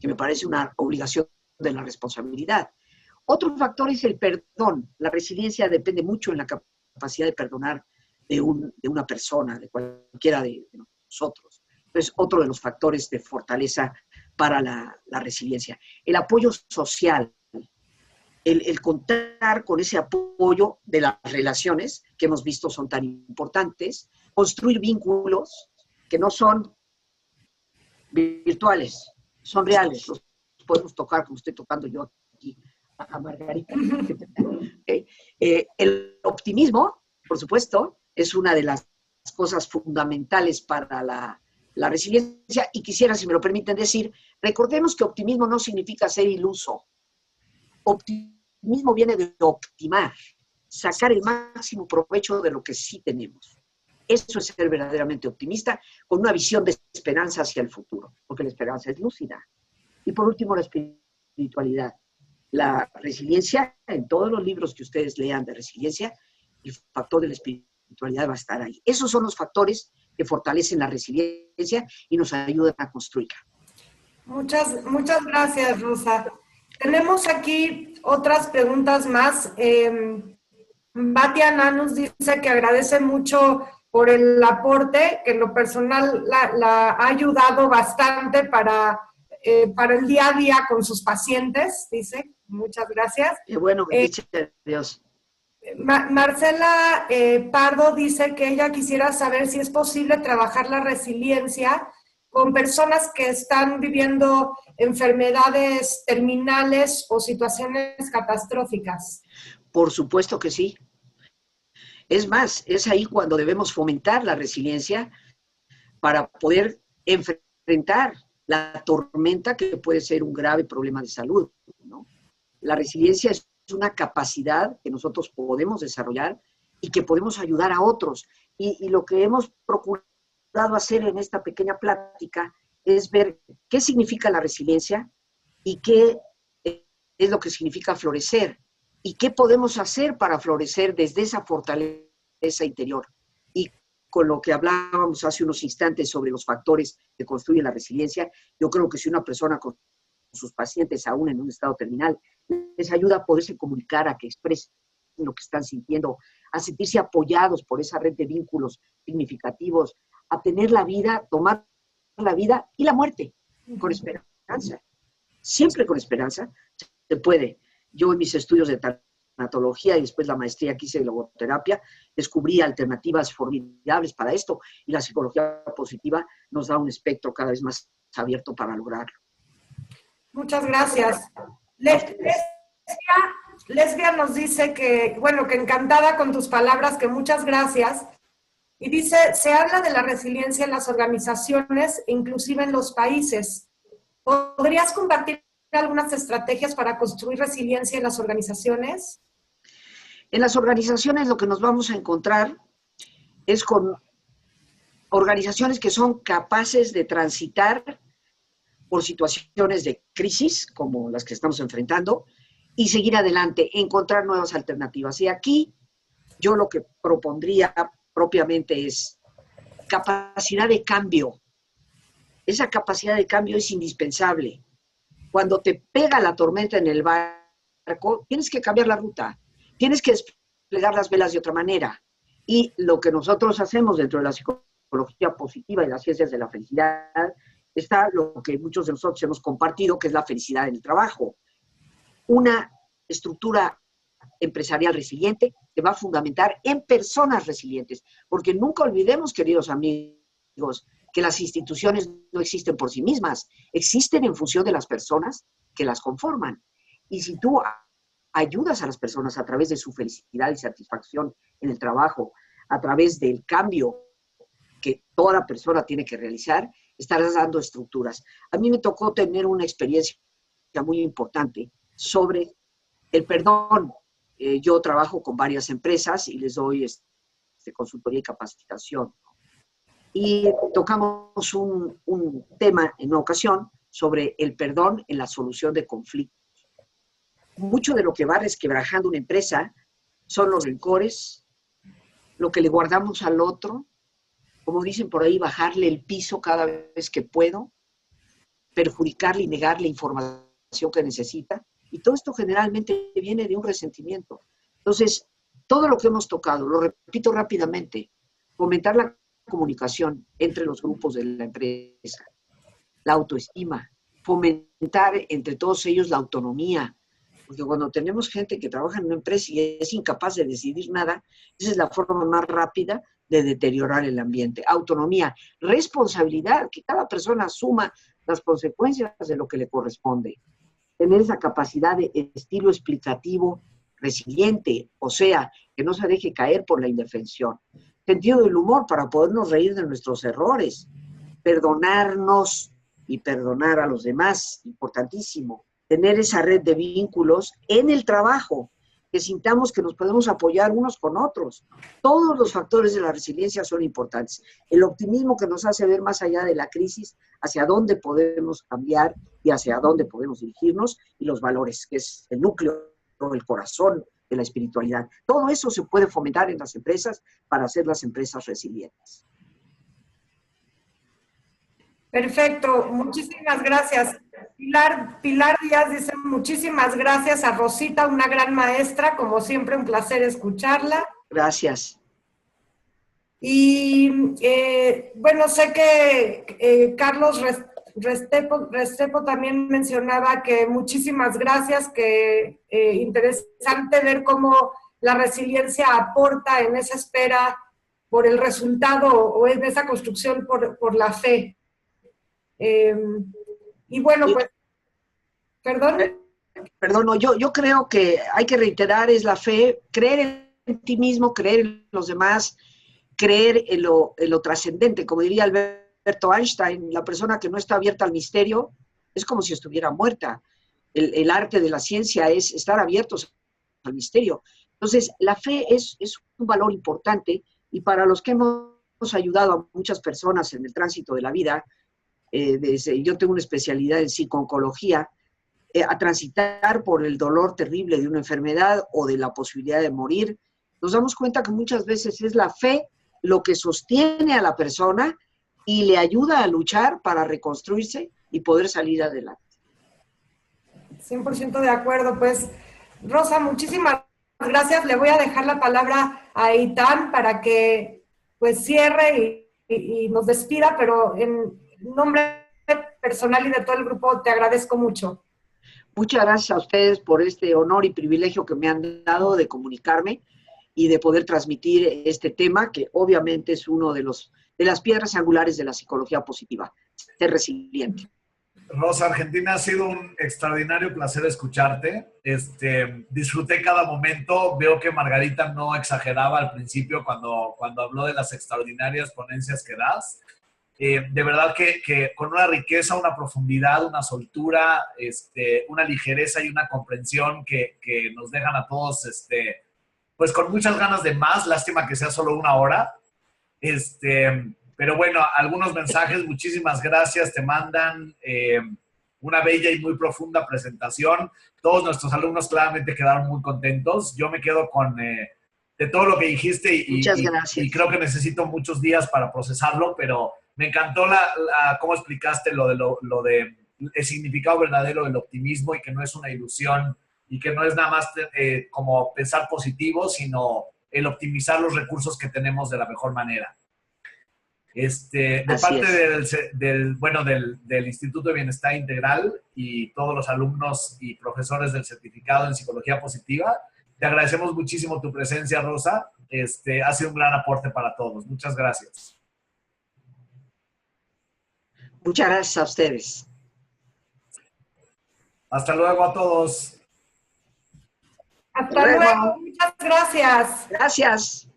S3: que me parece una obligación de la responsabilidad. Otro factor es el perdón. La resiliencia depende mucho en la capacidad de perdonar de una persona, de cualquiera de nosotros. Entonces, otro de los factores de fortaleza para la resiliencia. El apoyo social. El contar con ese apoyo de las relaciones que hemos visto son tan importantes. Construir vínculos que no son virtuales, son reales. Los podemos tocar como estoy tocando yo aquí a Margarita. El optimismo, por supuesto, es una de las cosas fundamentales para la resiliencia. Y quisiera, si me lo permiten decir, recordemos que optimismo no significa ser iluso. Optimismo viene de optimar, sacar el máximo provecho de lo que sí tenemos. Eso es ser verdaderamente optimista, con una visión de esperanza hacia el futuro, porque la esperanza es lúcida. Y por último, la espiritualidad. La resiliencia, en todos los libros que ustedes lean de resiliencia, el factor de la espiritualidad va a estar ahí. Esos son los factores que fortalecen la resiliencia y nos ayudan a construirla.
S4: Muchas gracias, Rosa. Tenemos aquí otras preguntas más. Batia Nanus dice que agradece mucho por el aporte, que en lo personal la ha ayudado bastante para el día a día con sus pacientes, dice. Muchas gracias.
S3: Qué bueno, bendice a Dios.
S4: Marcela Pardo dice que ella quisiera saber si es posible trabajar la resiliencia con personas que están viviendo enfermedades terminales o situaciones catastróficas.
S3: Por supuesto que sí. Es más, es ahí cuando debemos fomentar la resiliencia para poder enfrentar la tormenta que puede ser un grave problema de salud, ¿no? La resiliencia es una capacidad que nosotros podemos desarrollar y que podemos ayudar a otros. Y lo que hemos procurado hacer en esta pequeña plática es ver qué significa la resiliencia y qué es lo que significa florecer y qué podemos hacer para florecer desde esa fortaleza interior. Y con lo que hablábamos hace unos instantes sobre los factores que construyen la resiliencia, yo creo que si una persona con sus pacientes aún en un estado terminal les ayuda a poderse comunicar, a que expresen lo que están sintiendo, a sentirse apoyados por esa red de vínculos significativos, a tener la vida, tomar la vida y la muerte con esperanza. Siempre con esperanza se puede. Yo en mis estudios de tanatología y después la maestría que hice de logoterapia, descubrí alternativas formidables para esto y la psicología positiva nos da un espectro cada vez más abierto para lograrlo.
S4: Muchas gracias. Lesbia nos dice que, bueno, que encantada con tus palabras, que muchas gracias. Y dice, se habla de la resiliencia en las organizaciones, inclusive en los países. ¿Podrías compartir algunas estrategias para construir resiliencia en las organizaciones?
S3: En las organizaciones lo que nos vamos a encontrar es con organizaciones que son capaces de transitar por situaciones de crisis, como las que estamos enfrentando, y seguir adelante, encontrar nuevas alternativas. Y aquí yo lo que propondría propiamente es capacidad de cambio. Esa capacidad de cambio es indispensable. Cuando te pega la tormenta en el barco, tienes que cambiar la ruta, tienes que desplegar las velas de otra manera. Y lo que nosotros hacemos dentro de la psicología positiva y las ciencias de la felicidad está lo que muchos de nosotros hemos compartido, que es la felicidad en el trabajo. Una estructura empresarial resiliente se va a fundamentar en personas resilientes, porque nunca olvidemos, queridos amigos, que las instituciones no existen por sí mismas, existen en función de las personas que las conforman. Y si tú ayudas a las personas a través de su felicidad y satisfacción en el trabajo, a través del cambio que toda persona tiene que realizar, estarás dando estructuras. A mí me tocó tener una experiencia muy importante sobre el perdón. Yo trabajo con varias empresas y les doy consultoría y capacitación. Y tocamos un tema en una ocasión sobre el perdón en la solución de conflictos. Mucho de lo que va resquebrajando una empresa son los rencores, lo que le guardamos al otro, como dicen por ahí, bajarle el piso cada vez que puedo, perjudicarle y negarle información que necesita. Y todo esto generalmente viene de un resentimiento. Entonces, todo lo que hemos tocado, lo repito rápidamente, fomentar la comunicación entre los grupos de la empresa, la autoestima, fomentar entre todos ellos la autonomía, porque cuando tenemos gente que trabaja en una empresa y es incapaz de decidir nada, esa es la forma más rápida de deteriorar el ambiente. Autonomía, responsabilidad, que cada persona asuma las consecuencias de lo que le corresponde. Tener esa capacidad de estilo explicativo resiliente, o sea, que no se deje caer por la indefensión. Sentido del humor para podernos reír de nuestros errores. Perdonarnos y perdonar a los demás, importantísimo. Tener esa red de vínculos en el trabajo, que sintamos que nos podemos apoyar unos con otros. Todos los factores de la resiliencia son importantes. El optimismo que nos hace ver más allá de la crisis, hacia dónde podemos cambiar y hacia dónde podemos dirigirnos, y los valores, que es el núcleo, el corazón de la espiritualidad. Todo eso se puede fomentar en las empresas para hacer las empresas resilientes.
S4: Perfecto, muchísimas gracias. Pilar Díaz dice muchísimas gracias a Rosita, una gran maestra, como siempre un placer escucharla.
S3: Gracias.
S4: Y bueno, sé que Carlos Restrepo también mencionaba que muchísimas gracias, que interesante ver cómo la resiliencia aporta en esa espera por el resultado o en esa construcción por la fe. Y bueno, pues, perdón.
S3: Perdón, no, yo creo que hay que reiterar es la fe, creer en ti mismo, creer en los demás, creer en lo trascendente, como diría Alberto Einstein, la persona que no está abierta al misterio es como si estuviera muerta. El arte de la ciencia es estar abiertos al misterio. Entonces, la fe es un valor importante, y para los que hemos ayudado a muchas personas en el tránsito de la vida, yo tengo una especialidad en psico-oncología, a transitar por el dolor terrible de una enfermedad o de la posibilidad de morir, nos damos cuenta que muchas veces es la fe lo que sostiene a la persona y le ayuda a luchar para reconstruirse y poder salir adelante.
S4: 100% de acuerdo. Pues, Rosa, muchísimas gracias. Le voy a dejar la palabra a Eitan para que pues cierre y nos despida, pero en nombre personal y de todo el grupo te agradezco mucho.
S3: Muchas gracias a ustedes por este honor y privilegio que me han dado de comunicarme y de poder transmitir este tema, que obviamente es uno de las piedras angulares de la psicología positiva, ser resiliente.
S1: Rosa, Argentina, ha sido un extraordinario placer escucharte. Disfruté cada momento. Veo que Margarita no exageraba al principio cuando habló de las extraordinarias ponencias que das. De verdad que con una riqueza, una profundidad, una soltura, una ligereza y una comprensión que nos dejan a todos pues con muchas ganas de más. Lástima que sea solo una hora. Pero bueno, algunos mensajes, muchísimas gracias, te mandan una bella y muy profunda presentación. Todos nuestros alumnos claramente quedaron muy contentos. Yo me quedo con de todo lo que dijiste y creo que necesito muchos días para procesarlo, pero me encantó cómo explicaste lo de el significado verdadero del optimismo, y que no es una ilusión y que no es nada más como pensar positivo, sino el optimizar los recursos que tenemos de la mejor manera. De parte del Instituto de Bienestar Integral y todos los alumnos y profesores del certificado en Psicología Positiva, te agradecemos muchísimo tu presencia, Rosa. Ha sido un gran aporte para todos. Muchas gracias.
S3: Muchas gracias a ustedes.
S1: Hasta luego a todos.
S4: Hasta luego. Muchas gracias.
S3: Gracias.